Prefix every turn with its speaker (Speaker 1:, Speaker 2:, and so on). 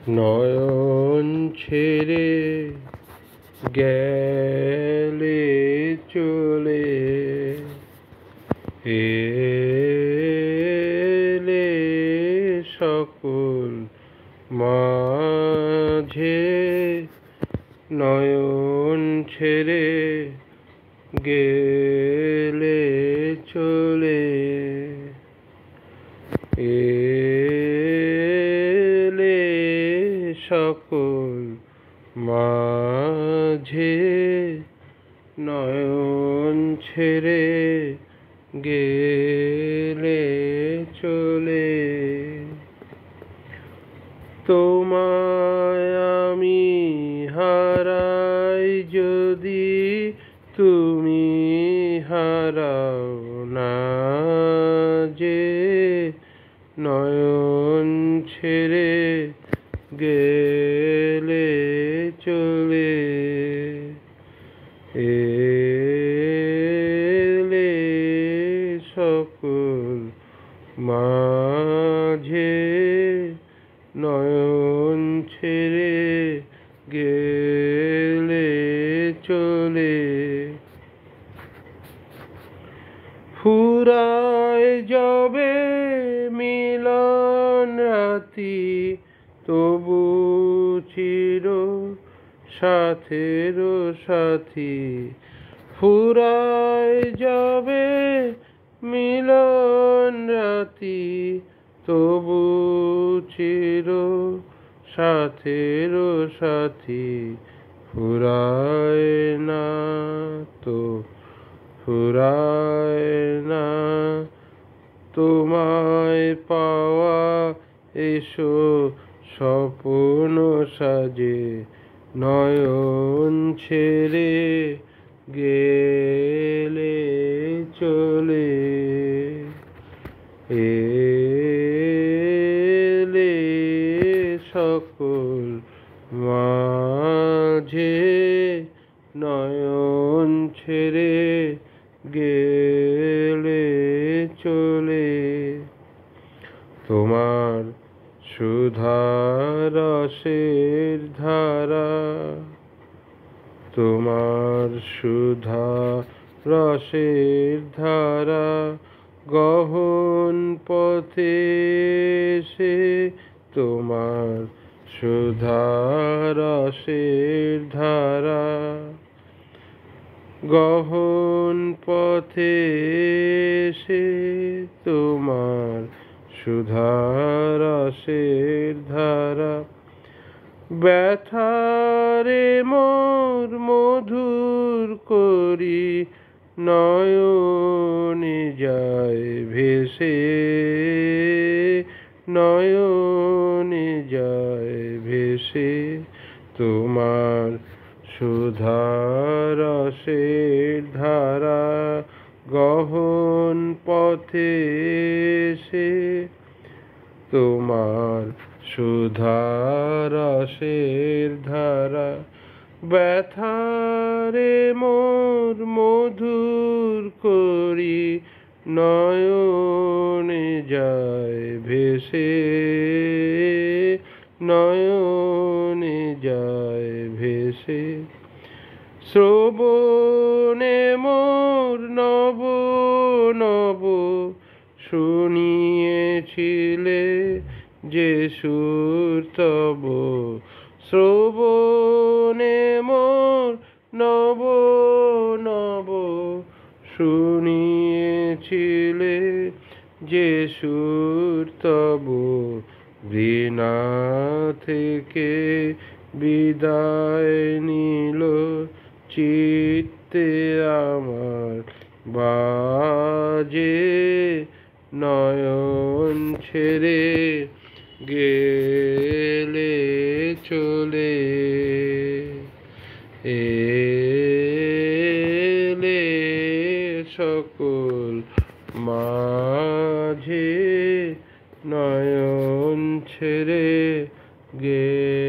Speaker 1: নয়ন ছেড়ে গেলে চলে এলে সকল মাঝে নয়ন ছেড়ে গেলে চলে এলে সকল মাঝে নয়ন ছেড়ে গেলে চলে তোমায় আমি হারাই যদি তুমি হারাও না যে নয়ন ছেড়ে গেলে চলে এলে সকল মাঝে নয়ন ছেড়ে গেলে চলে ফুরায় যাবে মিলন রাতি তবু চির সাথের সাথী ফুরায় যাবে মিলন রাতি তবু চির সাথের সাথী ফুরায় না তো ফুরায় না তোমায় পাওয়া এসো স্বপ্ন সাজে নয়ন ছেড়ে গেলে চলে এলে সকল মাঝে নয়ন ছেড়ে গেলে চলে তোমার সুধারসের ধারা তোমার সুধারসের ধারা গহন পথে সে তোমার সুধারসের ধারা গহন পথে সে তোমার সুধারসের ধারা ব্যথারে মোর মধুর করি নয়নে যায় ভেসে নয়নে যায় ভেসে তোমার সুধারসের ধারা গহন পথে সে তোমার সুধারসের ধারা ব্যথারে মোর মধুর করি নয়নে যায় ভেসে নয়নে যায় ভেসে শ্রবণে মোর নব নব শুনিয়েছিলে যে সুর তব শ্রবণে মোর নব নব শুনিয়েছিলে যে সুর তব বীণা থেকে বিদায় নিল চিত্তে আমার বাজে নয়ন ছেড়ে গেলে চলে এলে সকল মাঝে নয়ন ছেড়ে গে